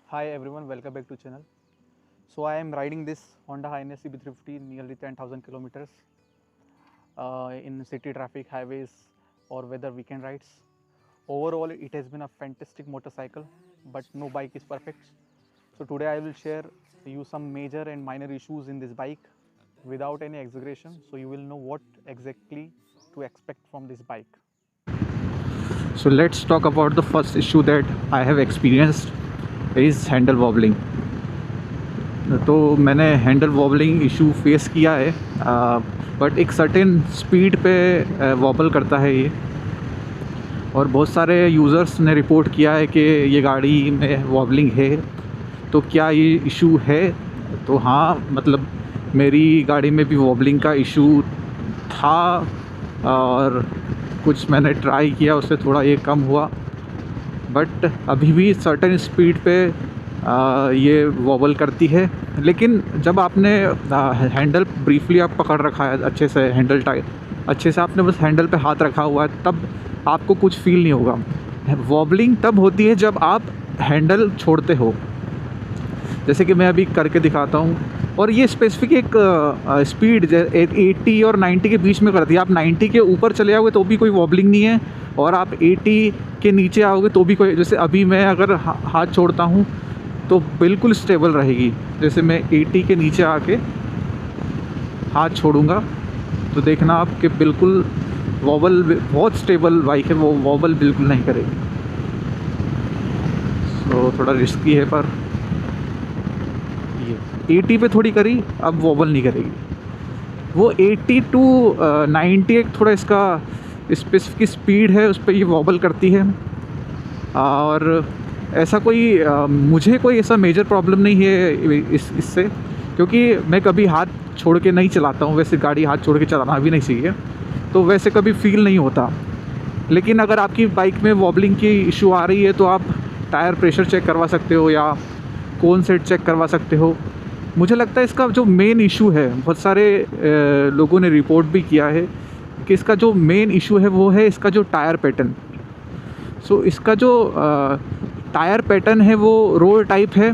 Hi everyone, welcome back to channel. So I am riding this Honda Highness CB350 nearly 10,000 kilometers in city traffic, highways or whether weekend rides. Overall it has been a fantastic motorcycle, but no bike is perfect. So today I will share you some major and minor issues in this bike without any exaggeration, so you will know what exactly to expect from this bike. So let's talk about the first issue that I have experienced is handle wobbling. तो मैंने handle wobbling issue face किया है, but एक certain speed पे vowel करता है ये, और बहुत सारे यूज़र्स ने रिपोर्ट किया है कि ये गाड़ी में वॉबलिंग है। तो क्या ये इशू है? तो हाँ, मतलब मेरी गाड़ी में भी वॉबलिंग का इशू था, और कुछ मैंने ट्राई किया, उससे थोड़ा ये कम हुआ, बट अभी भी सर्टेन स्पीड पे ये वॉबल करती है। लेकिन जब आपने हैंडल ब्रीफली आप पकड़ रखा है अच्छे से, हैंडल टाइट अच्छे से आपने बस हैंडल पे हाथ रखा हुआ है, तब आपको कुछ फील नहीं होगा। वॉबलिंग तब होती है जब आप हैंडल छोड़ते हो, जैसे कि मैं अभी करके दिखाता हूँ। और ये स्पेसिफिक एक स्पीड 80 और 90 के बीच में करती है। आप 90 के ऊपर चले आओगे तो भी कोई वॉबलिंग नहीं है, और आप 80 के नीचे आओगे तो भी कोई, जैसे अभी मैं अगर हाथ छोड़ता हूँ तो बिल्कुल स्टेबल रहेगी। जैसे मैं 80 के नीचे आके हाथ छोड़ूंगा तो देखना आप कि बिल्कुल वॉबल, बहुत स्टेबल बाइक है, वो वॉबल बिल्कुल नहीं करेगी। तो थोड़ा रिस्की है, पर ये 80 पे थोड़ी करी, अब वॉबल नहीं करेगी। वो 80 टू 90 एक थोड़ा इसका स्पेसिफिक स्पीड है, उस पर ये वॉबल करती है। और ऐसा कोई मुझे कोई ऐसा मेजर प्रॉब्लम नहीं है इससे, क्योंकि मैं कभी हाथ छोड़ के नहीं चलाता हूँ। वैसे गाड़ी हाथ छोड़ के चलाना भी नहीं चाहिए, तो वैसे कभी फील नहीं होता। लेकिन अगर आपकी बाइक में वॉबलिंग की इशू आ रही है तो आप टायर प्रेशर चेक करवा सकते हो या कोन सेट चेक करवा सकते हो। मुझे लगता है इसका जो मेन इशू है, बहुत सारे लोगों ने रिपोर्ट भी किया है कि इसका जो मेन इशू है वो है इसका जो टायर पैटर्न। सो इसका जो टायर पैटर्न है वो रोल टाइप है,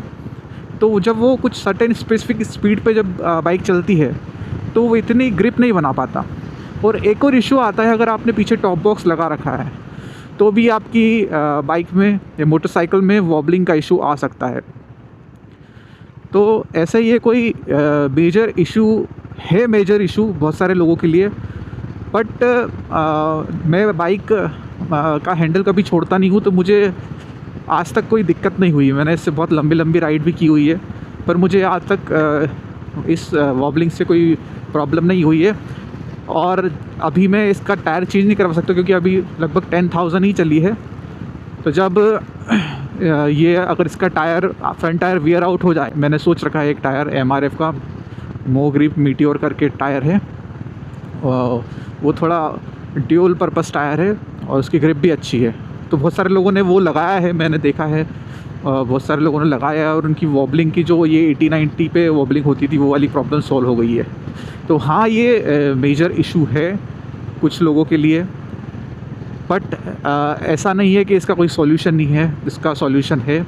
तो जब वो कुछ सर्टेन स्पेसिफिक स्पीड पे जब बाइक चलती है तो वो इतनी ग्रिप नहीं बना पाता। और एक और इशू आता है, अगर आपने पीछे टॉप बॉक्स लगा रखा है तो भी आपकी बाइक में या मोटरसाइकिल में वॉबलिंग का इशू आ सकता है। तो ऐसा ये कोई मेजर इशू है, मेजर इशू बहुत सारे लोगों के लिए। बट मैं बाइक का हैंडल कभी छोड़ता नहीं हूँ, तो मुझे आज तक कोई दिक्कत नहीं हुई। मैंने इससे बहुत लंबी लंबी राइड भी की हुई है, पर मुझे आज तक इस वॉबलिंग से कोई प्रॉब्लम नहीं हुई है। और अभी मैं इसका टायर चेंज नहीं करवा सकता, क्योंकि अभी लगभग 10,000 ही चली है। तो जब ये अगर इसका tyre, front tyre wear out हो जाए, मैंने सोच रखा है एक टायर MRF का मो ग्रिप मीटियोर करके टायर है, वो थोड़ा ड्यूल पर्पस टायर है और उसकी ग्रिप भी अच्छी है। तो बहुत सारे लोगों ने वो लगाया है, मैंने देखा है बहुत सारे लोगों ने लगाया है, और उनकी वॉबलिंग की जो ये 80-90 पे वॉबलिंग होती थी वो वाली प्रॉब्लम सॉल्व हो गई है। तो हाँ, ये मेजर इशू है कुछ लोगों के लिए, बट ऐसा नहीं है कि इसका कोई सॉल्यूशन नहीं है। इसका सॉल्यूशन है।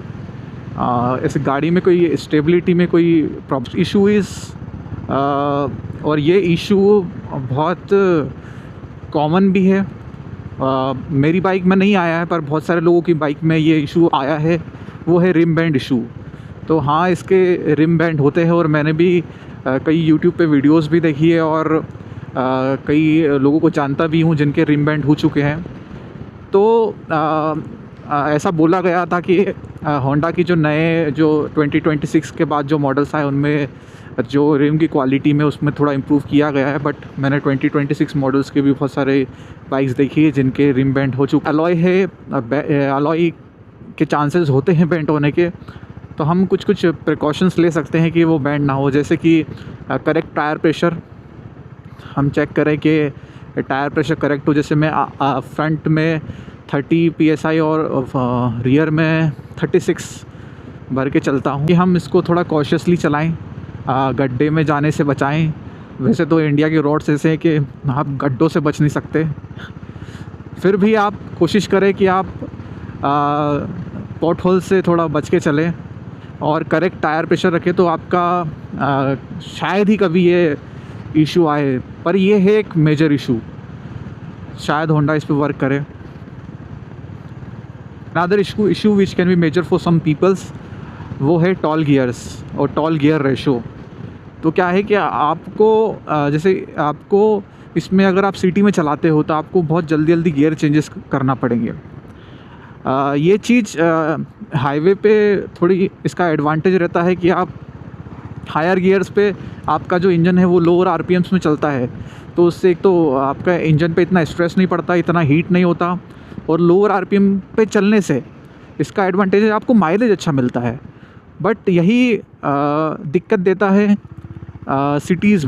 ऐसे गाड़ी में कोई स्टेबिलिटी में कोई प्रॉब्लम इशू इज़, और ये इशू बहुत कॉमन भी है। मेरी बाइक में नहीं आया है, पर बहुत सारे लोगों की बाइक में ये इशू आया है, वो है रिम बैंड इशू। तो हाँ, इसके रिम बैंड होते हैं, और मैंने भी कई यूट्यूब पे वीडियोस भी देखी है, और कई लोगों को जानता भी हूँ जिनके रिम बैंड हो चुके हैं। तो ऐसा बोला गया था कि होंडा की जो नए, जो 2026 के बाद जो मॉडल्स आए, उनमें जो रिम की क्वालिटी में उसमें थोड़ा इम्प्रूव किया गया है। बट मैंने 2026 मॉडल्स के भी बहुत सारे बाइक्स देखी है जिनके रिम बेंड हो चुके। अलॉय है, अलॉय के चांसेस होते हैं बेंड होने के, तो हम कुछ प्रिकॉशंस ले सकते हैं कि वो बेंड ना हो। जैसे कि करेक्ट टायर प्रेशर हम चेक करें कि टायर प्रेशर करेक्ट हो। जैसे मैं फ्रंट में 30 PSI और रियर में 36 भर के चलता हूँ, कि हम इसको थोड़ा कॉशियसली चलाएं। गड्ढे में जाने से बचाएं। वैसे तो इंडिया के रोड्स ऐसे हैं कि आप गड्ढों से बच नहीं सकते, फिर भी आप कोशिश करें कि आप पॉट होल से थोड़ा बच के चलें और करेक्ट टायर प्रेशर रखें, तो आपका शायद ही कभी ये इशू आए। पर ये है एक मेजर इशू, शायद होंडा इस पे वर्क करे। Another issue which can be major for some peoples, वो है टॉल गियर्स और टॉल गियर रेशो। तो क्या है कि आपको जैसे आपको इसमें अगर आप सिटी में चलाते हो तो आपको बहुत जल्दी जल्दी गियर चेंजेस करना पड़ेंगे। ये चीज़ हाईवे पे थोड़ी इसका एडवांटेज रहता है कि आप हायर गियर्स पे आपका जो इंजन है वो लोअर आरपीएम्स में चलता है, तो उससे एक तो आपका इंजन पे इतना स्ट्रेस नहीं पड़ता, इतना हीट नहीं होता, और लोअर आरपीएम पे चलने से इसका एडवांटेज है आपको माइलेज अच्छा मिलता है। बट यही दिक्कत देता है सिटीज़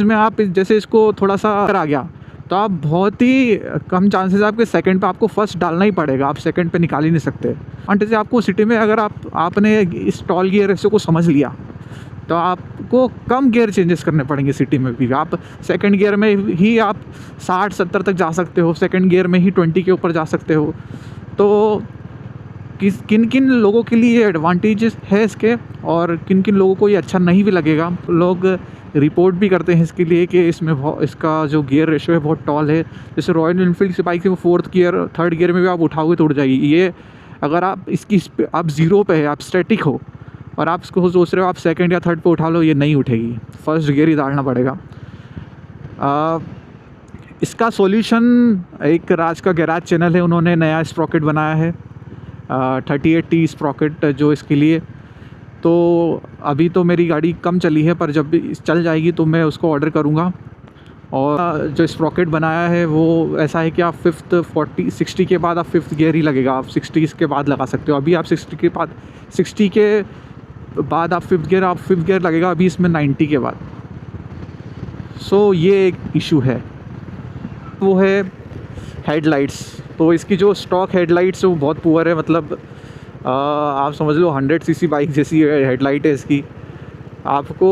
में आप जैसे इसको थोड़ा सा आ गया तो आप बहुत ही कम चांसेस आपके सेकंड पे आपको फर्स्ट डालना ही पड़ेगा, आप सेकंड पे निकाल ही नहीं सकते। एडवांटेज आपको सिटी में अगर आपने इस टॉल गियर रेशो को समझ लिया तो आपको कम गियर चेंजेस करने पड़ेंगे सिटी में भी। आप सेकंड गियर में ही आप 60-70 तक जा सकते हो, सेकंड गियर में ही 20 के ऊपर जा सकते हो। तो किन किन लोगों के लिए ये एडवांटेजेस है इसके, और किन किन लोगों को ये अच्छा नहीं भी लगेगा। लोग रिपोर्ट भी करते हैं इसके लिए कि इसमें इसका जो गियर रेशो है बहुत टॉल है। जैसे रॉयल एनफील्ड की बाइक है वो 4th गियर 3rd गियर में भी आप उठाओगे तो उड़ जाएगी। ये अगर आप इसकी आप ज़ीरो पे है, आप स्टैटिक हो और आप इसको सोच रहे हो आप सेकंड या थर्ड पे उठा लो, ये नहीं उठेगी, फर्स्ट गियर ही डालना पड़ेगा। इसका सॉल्यूशन एक राज का गैराज चैनल है, उन्होंने नया स्प्रॉकेट बनाया है 38T स्प्रॉकेट जो इसके लिए। तो अभी तो मेरी गाड़ी कम चली है, पर जब भी चल जाएगी तो मैं उसको ऑर्डर करूँगा। और जो स्प्रॉकेट बनाया है वो ऐसा है कि आप 5th 40 60 के बाद आप 5th गियर ही लगेगा, आप 60 के बाद लगा सकते हो। अभी आप 60 के बाद 5th गियर लगेगा अभी इसमें 90 के बाद। सो ये एक इशू है। वो है हेडलाइट्स। तो इसकी जो स्टॉक हेडलाइट्स है वो बहुत पुअर है, मतलब आप समझ लो 100 सीसी बाइक जैसी हेडलाइट है इसकी। आपको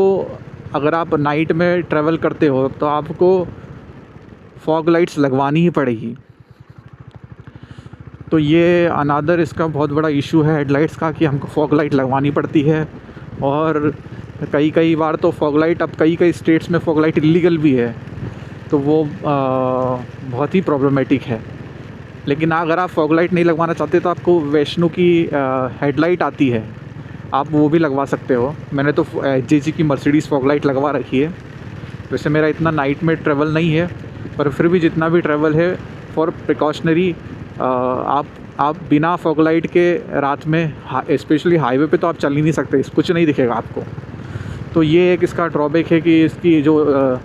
अगर आप नाइट में ट्रैवल करते हो तो आपको फॉग लाइट्स लगवानी ही पड़ेगी। तो ये अनादर इसका बहुत बड़ा इशू है हेडलाइट्स का, कि हमको फॉग लाइट लगवानी पड़ती है। और कई बार तो फॉग लाइट, अब कई स्टेट्स में फॉग लाइट इलीगल भी है, तो वो बहुत ही प्रॉब्लमेटिक है। लेकिन अगर आप फॉग लाइट नहीं लगवाना चाहते तो आपको वैष्णो की हेडलाइट आती है, आप वो भी लगवा सकते हो। मैंने तो JG की मर्सिडीज़ फॉग लाइट लगवा रखी है। वैसे मेरा इतना नाइट में ट्रैवल नहीं है, पर फिर भी जितना भी ट्रैवल है फॉर प्रिकॉशनरी, आप बिना फॉग लाइट के रात में स्पेशली हाईवे पे तो आप चल ही नहीं सकते, कुछ नहीं दिखेगा आपको। तो ये एक इसका ड्रॉबैक है कि इसकी जो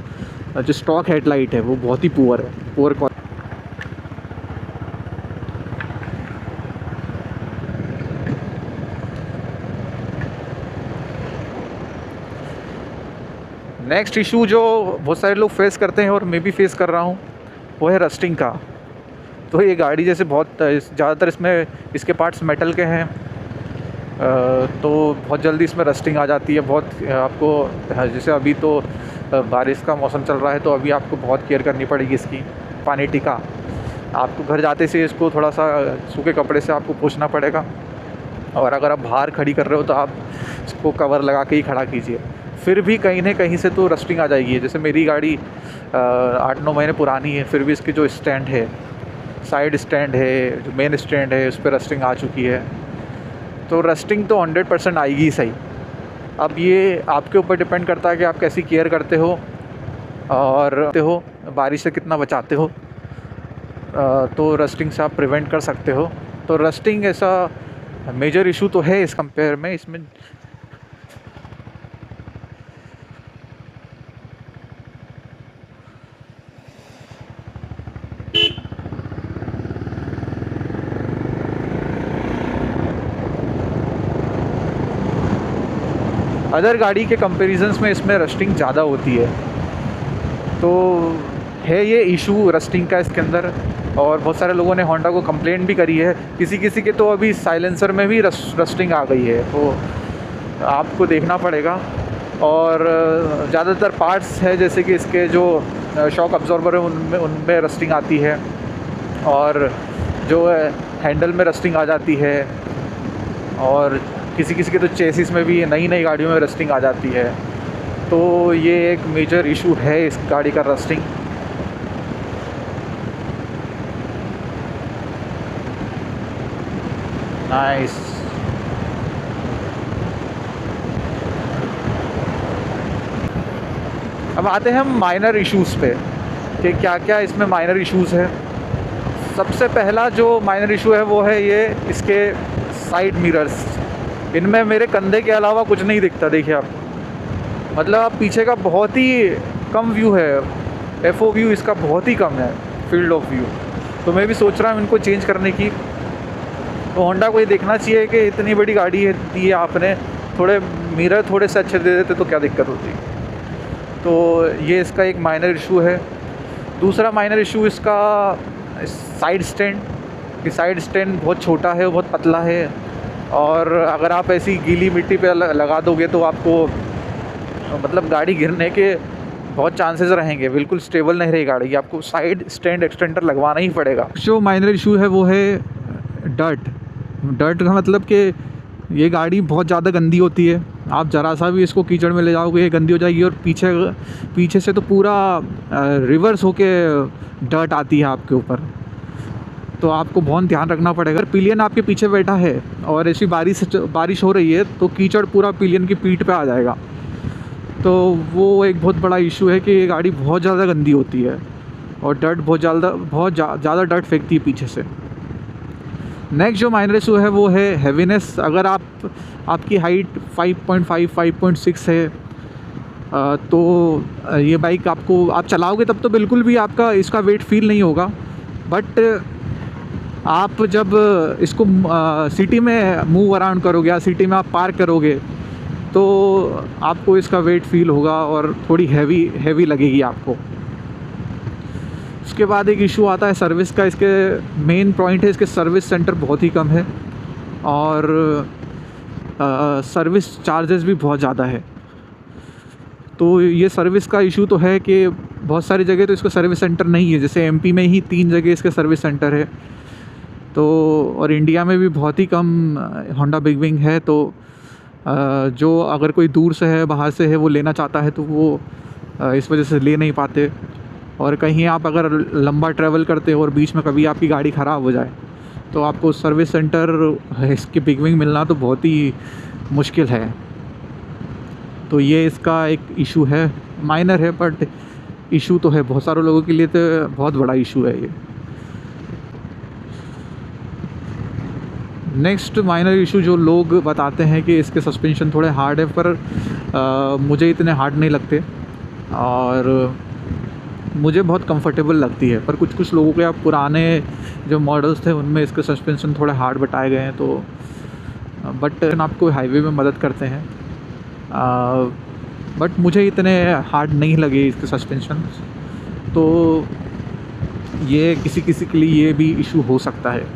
स्टॉक हेडलाइट है वो बहुत ही पुअर है, पुअर क्वालिटी। नेक्स्ट इशू जो बहुत सारे लोग फेस करते हैं और मैं भी फेस कर रहा हूँ, वो है रस्टिंग का। तो ये गाड़ी जैसे बहुत ज़्यादातर इसमें इसके पार्ट्स मेटल के हैं, तो बहुत जल्दी इसमें रस्टिंग आ जाती है। बहुत आपको जैसे अभी तो बारिश का मौसम चल रहा है, तो अभी आपको बहुत केयर करनी पड़ेगी इसकी। पानी टिका, आपको घर जाते से इसको थोड़ा सा सूखे कपड़े से आपको पोंछना पड़ेगा। और अगर आप बाहर खड़ी कर रहे हो तो आप इसको कवर लगा के ही खड़ा कीजिए, फिर भी कहीं ना कहीं से तो रस्टिंग आ जाएगी। जैसे मेरी गाड़ी 8-9 महीने पुरानी है, फिर भी इसकी जो स्टैंड है, साइड स्टैंड है, जो मेन स्टैंड है, उस पर रस्टिंग आ चुकी है। तो रस्टिंग तो 100% आएगी ही सही। अब ये आपके ऊपर डिपेंड करता है कि आप कैसी केयर करते हो और बारिश से कितना बचाते हो, तो रस्टिंग से आप प्रिवेंट कर सकते हो। तो रस्टिंग ऐसा मेजर इशू तो है इस कंपेयर में। इसमें अदर गाड़ी के कंपैरिजन्स में इसमें रस्टिंग ज़्यादा होती है। तो है ये इशू रस्टिंग का इसके अंदर। और बहुत सारे लोगों ने होंडा को कंप्लेंट भी करी है। किसी के तो अभी साइलेंसर में भी रस्टिंग आ गई है, तो आपको देखना पड़ेगा। और ज़्यादातर पार्ट्स है जैसे कि इसके जो शॉक अब्जॉर्बर है उनमें रस्टिंग आती है, और जो है हैंडल में रस्टिंग आ जाती है, और किसी किसी के तो चेसिस में भी नई नई गाड़ियों में रस्टिंग आ जाती है। तो ये एक मेजर इशू है इस गाड़ी का, रस्टिंग। नाइस। अब आते हैं हम माइनर इश्यूज़ पे कि क्या क्या इसमें माइनर इश्यूज़ है। सबसे पहला जो माइनर इशू है वो है ये इसके साइड मिरर्स। इनमें मेरे कंधे के अलावा कुछ नहीं दिखता, देखिए आप, मतलब आप पीछे का बहुत ही कम व्यू है, एफओ व्यू इसका बहुत ही कम है, फील्ड ऑफ व्यू। तो मैं भी सोच रहा हूँ इनको चेंज करने की। तो होंडा को ये देखना चाहिए कि इतनी बड़ी गाड़ी है दी है आपने, थोड़े मिरर थोड़े से अच्छे दे देते तो क्या दिक्कत होती। तो ये इसका एक माइनर इशू है। दूसरा माइनर इशू इसका साइड स्टैंड, कि साइड स्टैंड बहुत छोटा है, बहुत पतला है, और अगर आप ऐसी गीली मिट्टी पे लगा दोगे तो आपको मतलब गाड़ी गिरने के बहुत चांसेस रहेंगे, बिल्कुल स्टेबल नहीं रहेगी गाड़ी, आपको साइड स्टैंड एक्सटेंडर लगवाना ही पड़ेगा। जो माइनर इशू है वो है डर्ट। डर्ट का मतलब कि ये गाड़ी बहुत ज़्यादा गंदी होती है, आप ज़रा सा भी इसको कीचड़ में ले जाओगे ये गंदी हो जाएगी, और पीछे से तो पूरा रिवर्स होके डर्ट आती है आपके ऊपर। तो आपको बहुत ध्यान रखना पड़ेगा। अगर पिलियन आपके पीछे बैठा है और ऐसी बारिश हो रही है तो कीचड़ पूरा पिलियन की पीठ पे आ जाएगा। तो वो एक बहुत बड़ा इशू है कि ये गाड़ी बहुत ज़्यादा गंदी होती है, और डर्ट बहुत ज़्यादा डर्ट फेंकती है पीछे से। नेक्स्ट जो माइनर इशू है वो है हैवीनेस। अगर आपकी हाइट 5.5 5.6 है तो ये बाइक आप चलाओगे तब तो बिल्कुल भी आपका इसका वेट फील नहीं होगा, बट आप जब इसको सिटी में मूव अराउंड करोगे या सिटी में आप पार्क करोगे तो आपको इसका वेट फील होगा और थोड़ी हैवी लगेगी आपको। उसके बाद एक इशू आता है सर्विस का। इसके मेन पॉइंट है इसके सर्विस सेंटर बहुत ही कम है, और सर्विस चार्जेस भी बहुत ज़्यादा है। तो ये सर्विस का इशू तो है कि बहुत सारी जगह तो इसका सर्विस सेंटर नहीं है, जैसे एमपी में ही 3 जगह इसके सर्विस सेंटर है। तो और इंडिया में भी बहुत ही कम होंडा बिग विंग है। तो जो अगर कोई दूर से है, बाहर से है, वो लेना चाहता है तो वो इस वजह से ले नहीं पाते। और कहीं आप अगर लंबा ट्रैवल करते हो और बीच में कभी आपकी गाड़ी ख़राब हो जाए तो आपको सर्विस सेंटर इसकी बिग विंग मिलना तो बहुत ही मुश्किल है। तो ये इसका एक इशू है, माइनर है बट इशू तो है, बहुत सारे लोगों के लिए तो बहुत बड़ा इशू है ये। नेक्स्ट माइनर इशू जो लोग बताते हैं कि इसके सस्पेंशन थोड़े हार्ड है, पर मुझे इतने हार्ड नहीं लगते और मुझे बहुत कंफर्टेबल लगती है। पर कुछ लोगों के पुराने जो मॉडल्स थे उनमें इसके सस्पेंशन थोड़े हार्ड बताए गए हैं, तो बट आपको हाईवे में मदद करते हैं। बट मुझे इतने हार्ड नहीं लगे इसके सस्पेंशन। तो ये किसी के लिए ये भी इशू हो सकता है।